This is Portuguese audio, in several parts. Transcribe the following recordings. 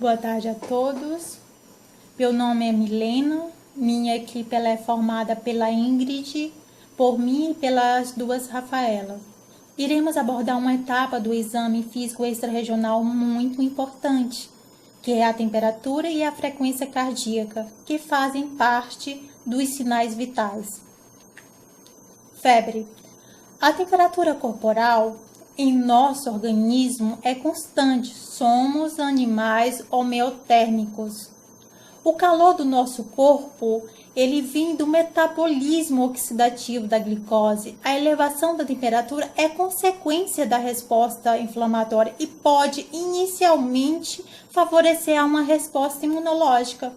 Boa tarde a todos. Meu nome é Milena. Minha equipe ela é formada pela Ingrid, por mim e pelas duas Rafaela. Iremos abordar uma etapa do exame físico extra-regional muito importante, que é a temperatura e a frequência cardíaca, que fazem parte dos sinais vitais. Febre. A temperatura corporal em nosso organismo é constante, somos animais homeotérmicos. O calor do nosso corpo, ele vem do metabolismo oxidativo da glicose. A elevação da temperatura é consequência da resposta inflamatória e pode inicialmente favorecer a uma resposta imunológica.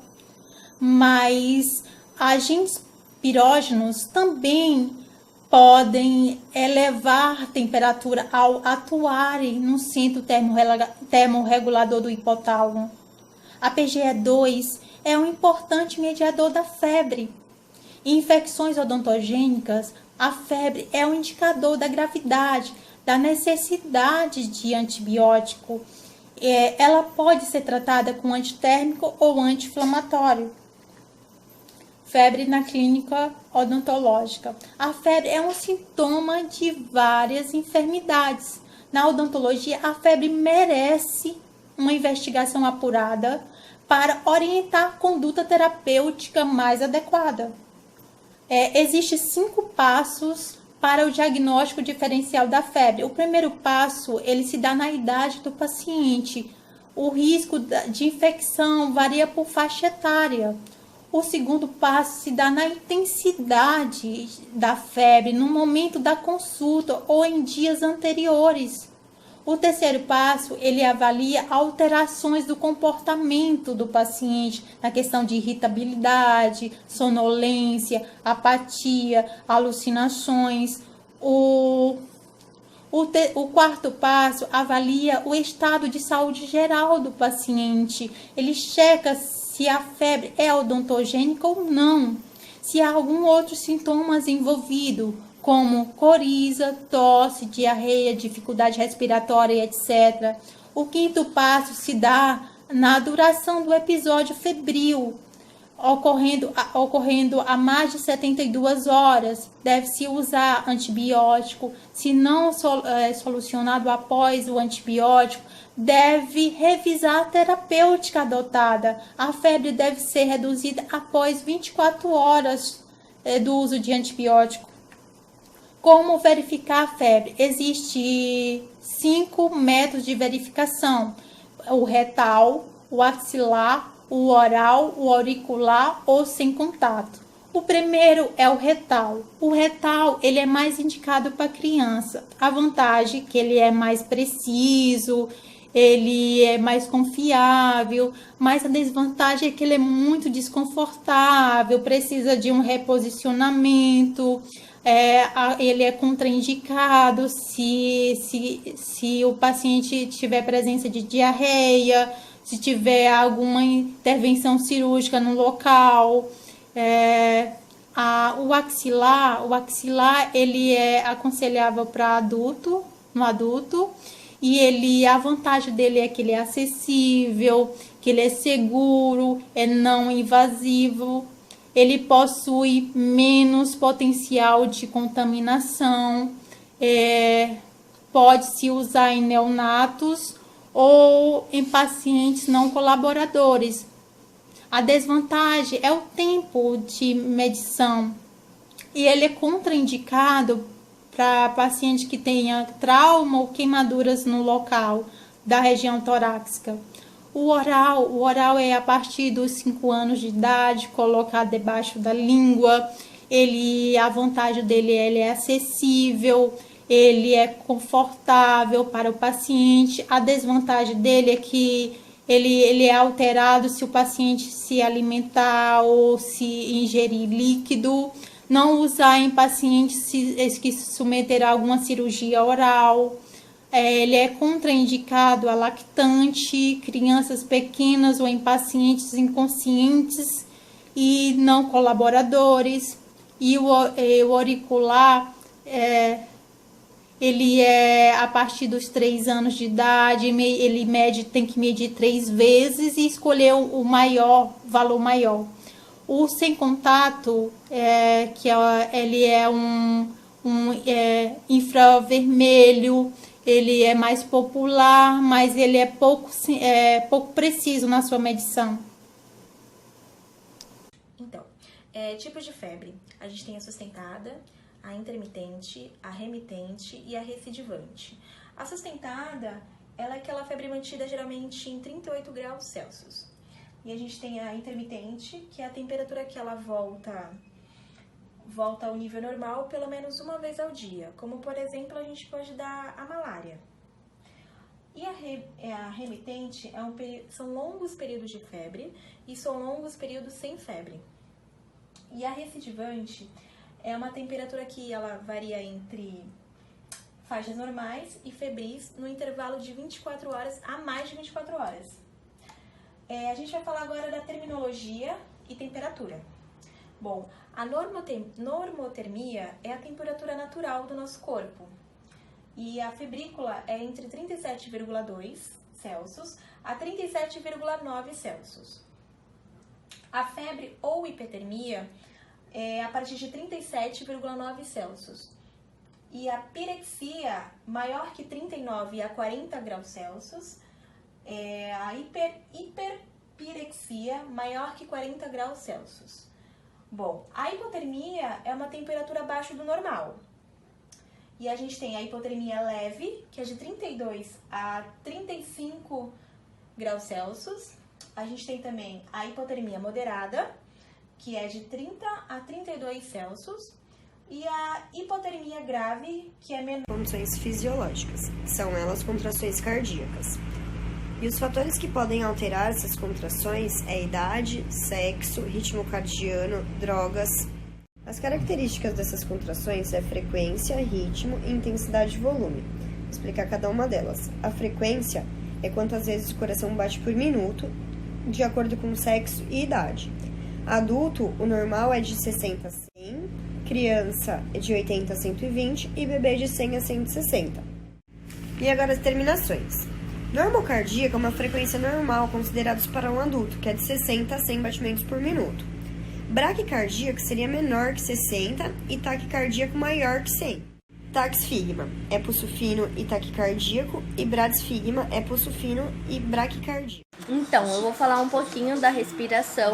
Mas agentes pirógenos também podem elevar a temperatura ao atuarem no centro termorregulador do hipotálamo. A PGE2 é um importante mediador da febre. Em infecções odontogênicas, a febre é um indicador da gravidade, da necessidade de antibiótico. Ela pode ser tratada com antitérmico ou anti-inflamatório. Febre na clínica odontológica. A febre é um sintoma de várias enfermidades. Na odontologia, a febre merece uma investigação apurada para orientar a conduta terapêutica mais adequada. Existem 5 passos para o diagnóstico diferencial da febre. O primeiro passo, ele se dá na idade do paciente. O risco de infecção varia por faixa etária. O segundo passo se dá na intensidade da febre, no momento da consulta ou em dias anteriores. O terceiro passo, ele avalia alterações do comportamento do paciente, na questão de irritabilidade, sonolência, apatia, alucinações. O quarto passo avalia o estado de saúde geral do paciente. Ele checa se a febre é odontogênica ou não, se há algum outro sintomas envolvido, como coriza, tosse, diarreia, dificuldade respiratória, etc. O quinto passo se dá na duração do episódio febril, ocorrendo a mais de 72 horas. Deve-se usar antibiótico. Se não solucionado após o antibiótico, deve revisar a terapêutica adotada. A febre deve ser reduzida após 24 horas do uso de antibiótico. Como verificar a febre? Existem 5 métodos de verificação: o retal, o axilar, o oral, o auricular ou sem contato. O primeiro é o retal. O retal, ele é mais indicado para criança. A vantagem é que ele é mais preciso, ele é mais confiável, mas a desvantagem é que ele é muito desconfortável, precisa de um reposicionamento. Ele é contraindicado se o paciente tiver presença de diarreia, se tiver alguma intervenção cirúrgica no local. O axilar ele é aconselhável para no adulto, e a vantagem dele é que ele é acessível, que ele é seguro, é não invasivo. Ele possui menos potencial de contaminação, pode-se usar em neonatos ou em pacientes não colaboradores. A desvantagem é o tempo de medição, e ele é contraindicado para paciente que tenha trauma ou queimaduras no local da região torácica. O oral é a partir dos 5 anos de idade, colocado debaixo da língua. A vantagem dele ele é acessível, ele é confortável para o paciente. A desvantagem dele é que ele é alterado se o paciente se alimentar ou se ingerir líquido. Não usar em pacientes que se submeterão a alguma cirurgia oral. Ele é contraindicado a lactante, crianças pequenas ou em pacientes inconscientes e não colaboradores. E o auricular Ele é a partir dos 3 anos de idade, tem que medir 3 vezes e escolher o maior, valor maior. O sem contato, ele é infravermelho, ele é mais popular, mas ele é pouco preciso na sua medição. Então, tipos de febre. A gente tem a sustentada, a intermitente, a remitente e a recidivante. A sustentada, ela é aquela febre mantida geralmente em 38 graus Celsius. E a gente tem a intermitente, que é a temperatura que ela volta ao nível normal pelo menos uma vez ao dia. Como, por exemplo, a gente pode dar a malária. E a remitente são longos períodos de febre e são longos períodos sem febre. E a recidivante é uma temperatura que ela varia entre faixas normais e febris no intervalo de 24 horas a mais de 24 horas. A gente vai falar agora da terminologia e temperatura. Bom, a normotermia é a temperatura natural do nosso corpo. E a febrícula é entre 37,2 Celsius a 37,9 Celsius. A febre ou hipertermia é a partir de 37,9 Celsius. E a pirexia, maior que 39 a 40 graus Celsius. A hiperpirexia, maior que 40 graus Celsius. Bom, a hipotermia é uma temperatura abaixo do normal. E a gente tem a hipotermia leve, que é de 32 a 35 graus Celsius. A gente tem também a hipotermia moderada, que é de 30 a 32 Celsius. E a hipotermia grave, que é menor. Condições fisiológicas, são elas contrações cardíacas. E os fatores que podem alterar essas contrações é idade, sexo, ritmo cardiano, drogas. As características dessas contrações é frequência, ritmo e intensidade de volume. Vou explicar cada uma delas. A frequência é quantas vezes o coração bate por minuto, de acordo com o sexo e idade. Adulto, o normal é de 60 a 100, criança é de 80 a 120 e bebê de 100 a 160. E agora as terminações. Normocardíaca é uma frequência normal considerada para um adulto, que é de 60 a 100 batimentos por minuto. Braquicardíaco seria menor que 60 e taquicardíaco maior que 100. Taxfigma é pulso fino e taquicardíaco e bradisfigma é pulso fino e braquicardíaco. Então, eu vou falar um pouquinho da respiração.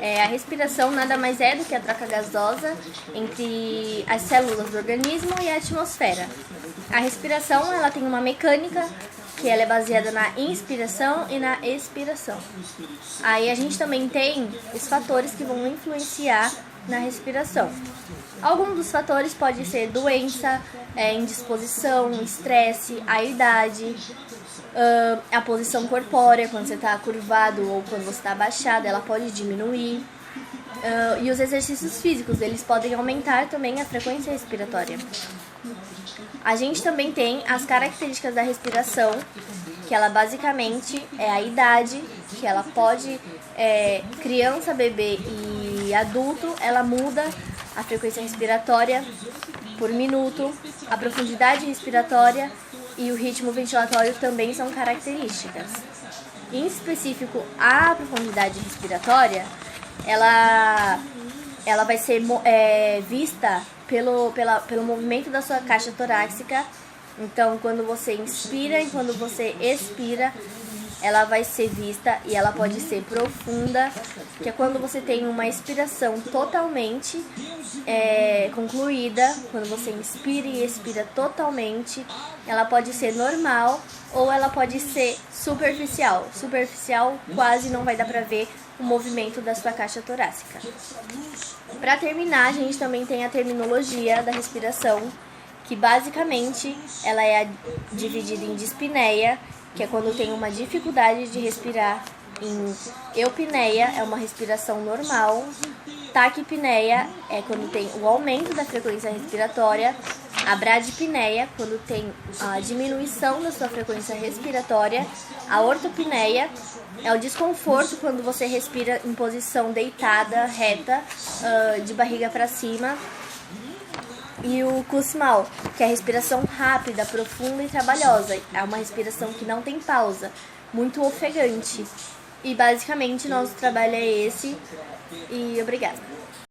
A respiração nada mais é do que a troca gasosa entre as células do organismo e a atmosfera. A respiração ela tem uma mecânica que ela é baseada na inspiração e na expiração. Aí a gente também tem os fatores que vão influenciar na respiração. Alguns dos fatores podem ser doença, indisposição, estresse, a idade, a posição corpórea, quando você está curvado ou quando você está abaixado, ela pode diminuir. E os exercícios físicos, eles podem aumentar também a frequência respiratória. A gente também tem as características da respiração, que ela basicamente é a idade, que ela pode, criança, bebê e adulto, ela muda a frequência respiratória por minuto, a profundidade respiratória e o ritmo ventilatório também são características. Em específico, a profundidade respiratória, ela vai ser vista pelo movimento da sua caixa torácica. Então, quando você inspira e quando você expira, ela vai ser vista e ela pode ser profunda, que é quando você tem uma expiração totalmente concluída, quando você inspira e expira totalmente, ela pode ser normal ou ela pode ser superficial. Superficial quase não vai dar para ver o movimento da sua caixa torácica. Para terminar, a gente também tem a terminologia da respiração, que basicamente ela é dividida em dispneia, que é quando tem uma dificuldade de respirar, em eupneia, é uma respiração normal, taquipneia é quando tem o aumento da frequência respiratória, a bradipneia, quando tem a diminuição da sua frequência respiratória, a ortopneia é o desconforto quando você respira em posição deitada, reta, de barriga para cima. E o Kussmaul, que é a respiração rápida, profunda e trabalhosa. É uma respiração que não tem pausa, muito ofegante. E basicamente nosso trabalho é esse. E obrigada.